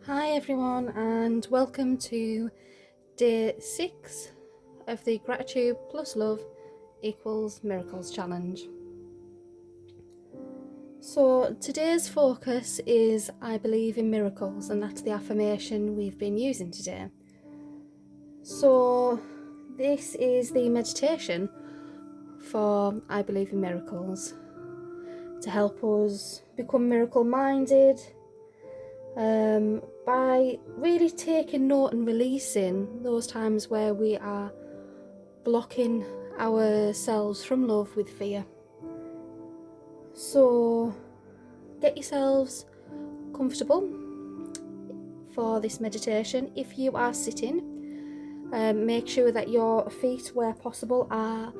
Hi everyone, and welcome to day 6 of the Gratitude plus Love equals Miracles challenge. So today's focus is I believe in miracles, and that's the affirmation we've been using today. So this is the meditation for I believe in miracles to help us become miracle minded, by really taking note and releasing those times where we are blocking ourselves from love with fear. So get yourselves comfortable for this meditation. If you are sitting, make sure that your feet, where possible, are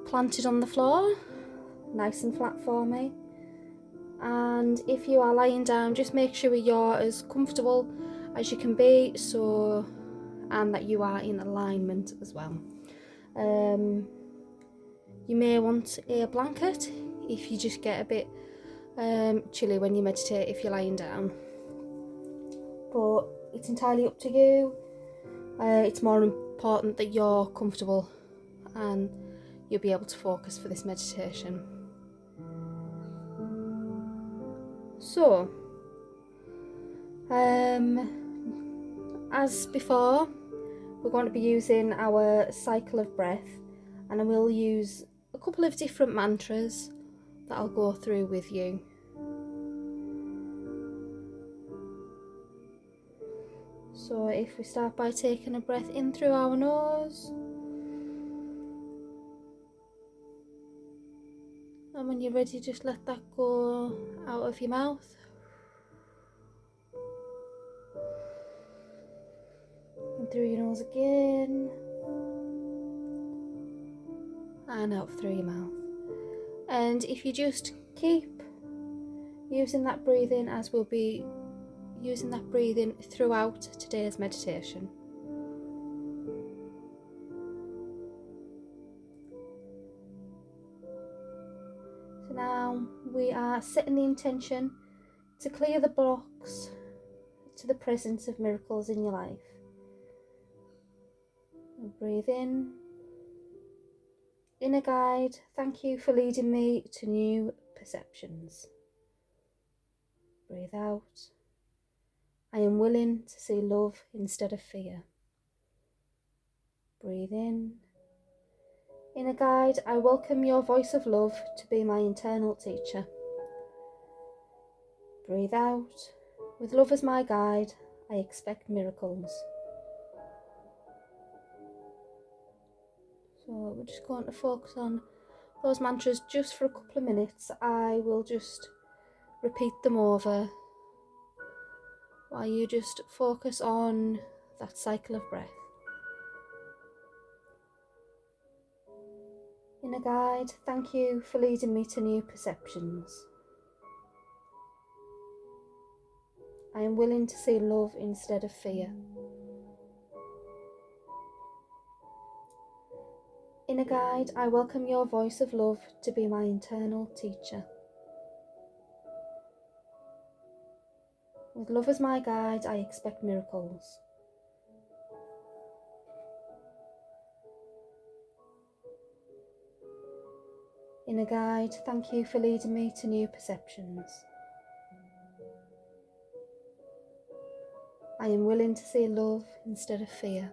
planted on the floor, nice and flat for me. And if you are lying down, just make sure you're as comfortable as you can be, and that you are in alignment as well. You may want a blanket if you just get a bit chilly when you meditate if you're lying down, but it's entirely up to you. It's more important that you're comfortable and you'll be able to focus for this meditation. So, as before, we're going to be using our cycle of breath, and I will use a couple of different mantras that I'll go through with you. So if we start by taking a breath in through our nose, and when you're ready, just let that go out of your mouth. In through your nose again, and out through your mouth. And if you just keep using that breathing, as we'll be using that breathing throughout today's meditation. So now we are setting the intention to clear the blocks to the presence of miracles in your life. And breathe in. Inner guide, thank you for leading me to new perceptions. Breathe out. I am willing to see love instead of fear. Breathe in. Inner guide, I welcome your voice of love to be my internal teacher. Breathe out. With love as my guide, I expect miracles. So we're just going to focus on those mantras just for a couple of minutes. I will just repeat them over while you just focus on that cycle of breath. Inner guide, thank you for leading me to new perceptions. I am willing to see love instead of fear. Inner guide, I welcome your voice of love to be my internal teacher. With love as my guide, I expect miracles. Inner guide, thank you for leading me to new perceptions. I am willing to see love instead of fear.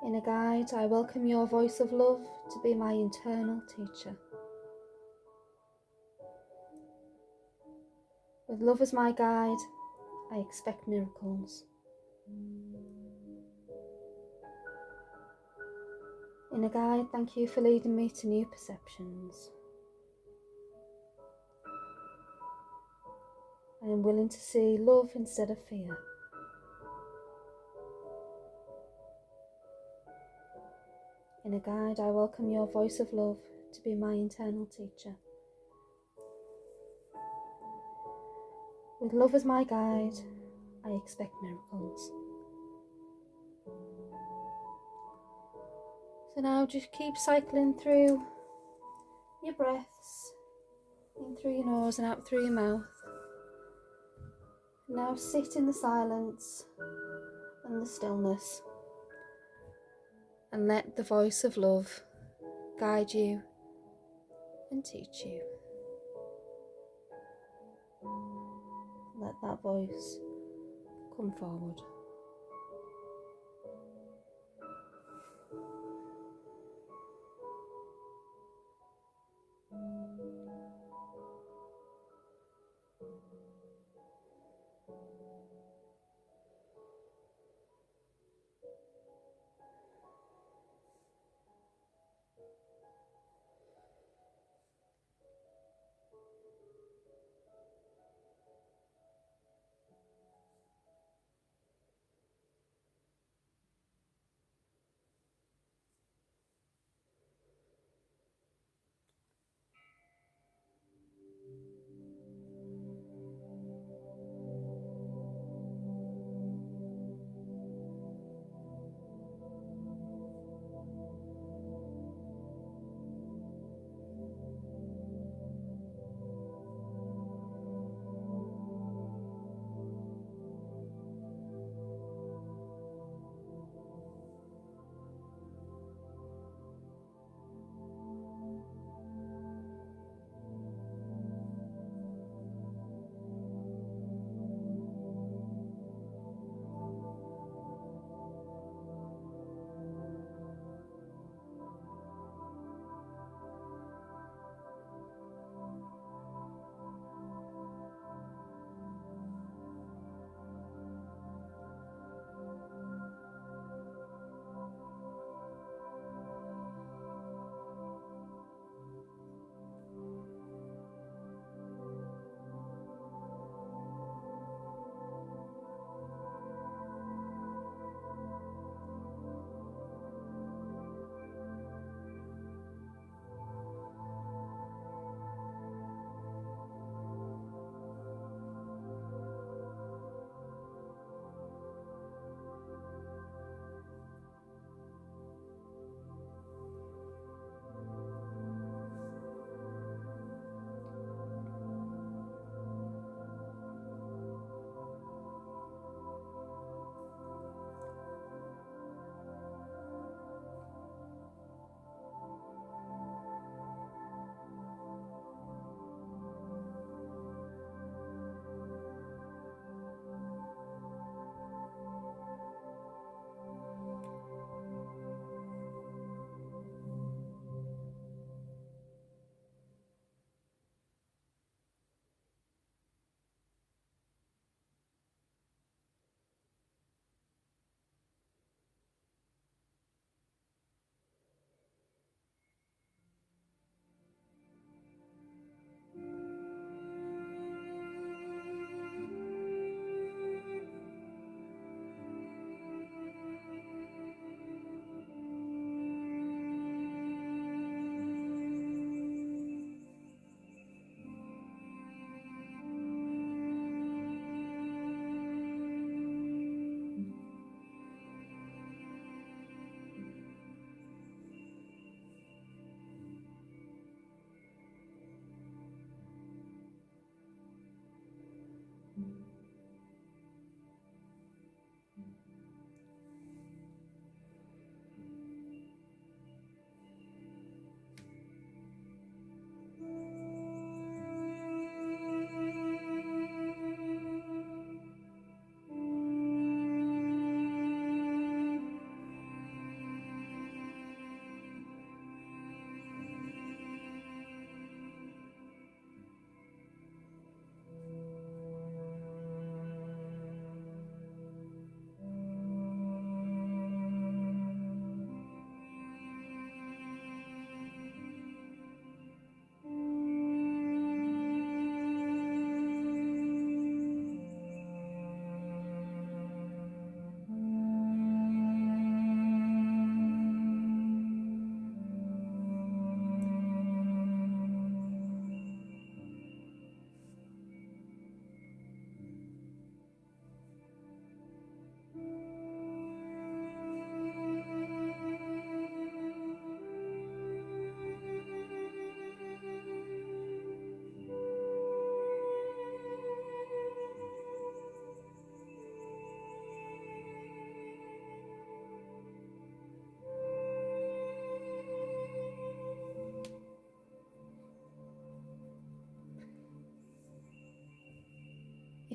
Inner guide, I welcome your voice of love to be my internal teacher. With love as my guide, I expect miracles. Inner guide, thank you for leading me to new perceptions. I am willing to see love instead of fear. Inner guide, I welcome your voice of love to be my internal teacher. With love as my guide, I expect miracles. So now just keep cycling through your breaths, in through your nose and out through your mouth. Now sit in the silence and the stillness and let the voice of love guide you and teach you. Let that voice come forward.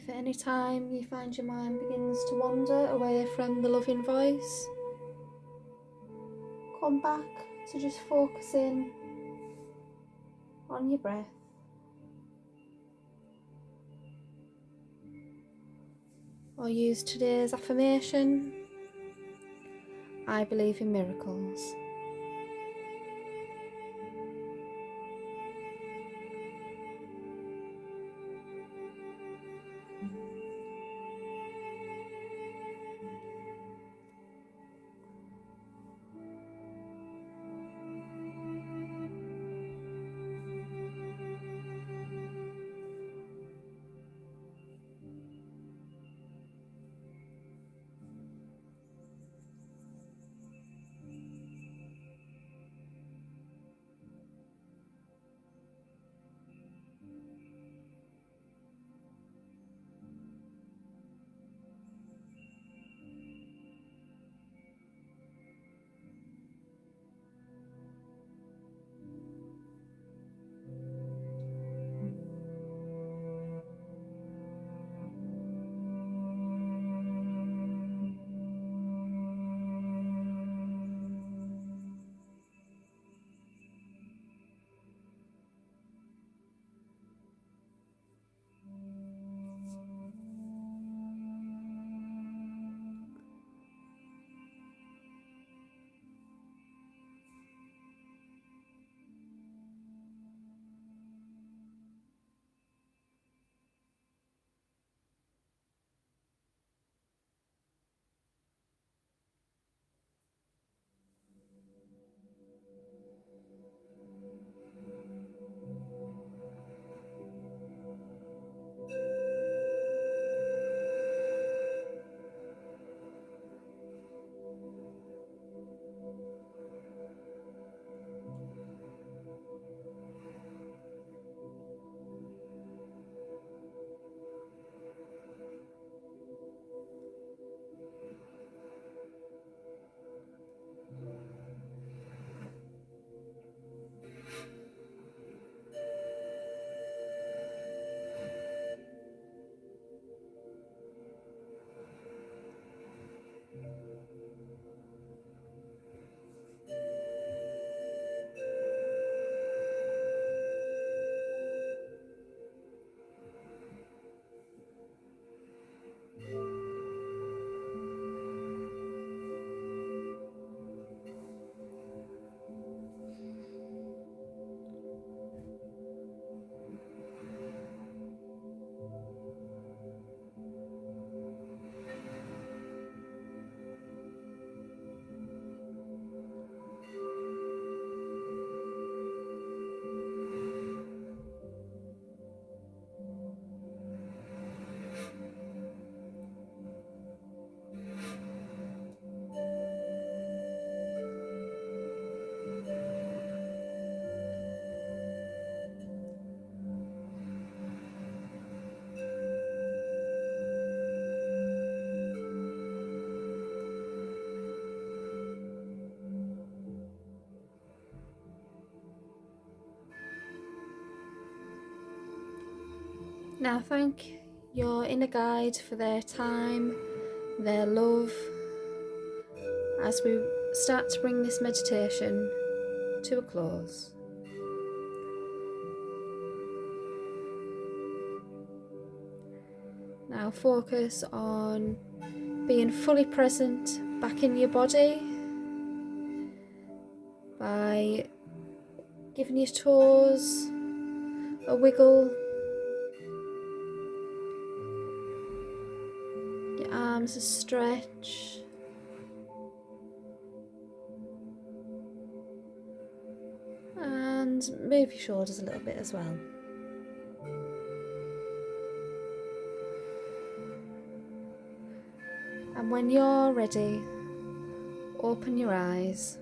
If at any time you find your mind begins to wander away from the loving voice, come back to just focusing on your breath. Or use today's affirmation: I believe in miracles. Now thank your inner guide for their time, their love, as we start to bring this meditation to a close. Now focus on being fully present back in your body by giving your toes a wiggle, your arms a stretch, and move your shoulders a little bit as well. And when you're ready, open your eyes.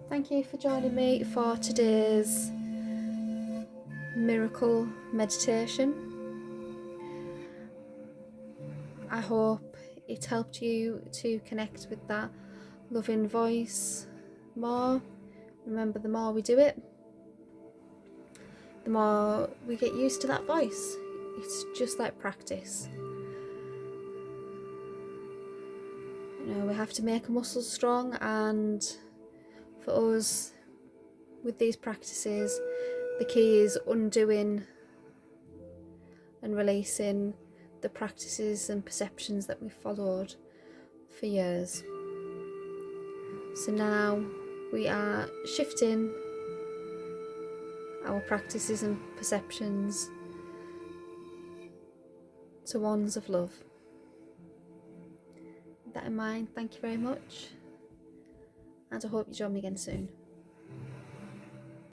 Thank you for joining me for today's miracle meditation. I hope it helped you to connect with that loving voice more. Remember, the more we do it, the more we get used to that voice. It's just like practice. You know, we have to make a muscle strong, and for us, with these practices, the key is undoing and releasing the practices and perceptions that we've followed for years. So now we are shifting our practices and perceptions to ones of love. With that in mind, thank you very much, and I hope you join me again soon.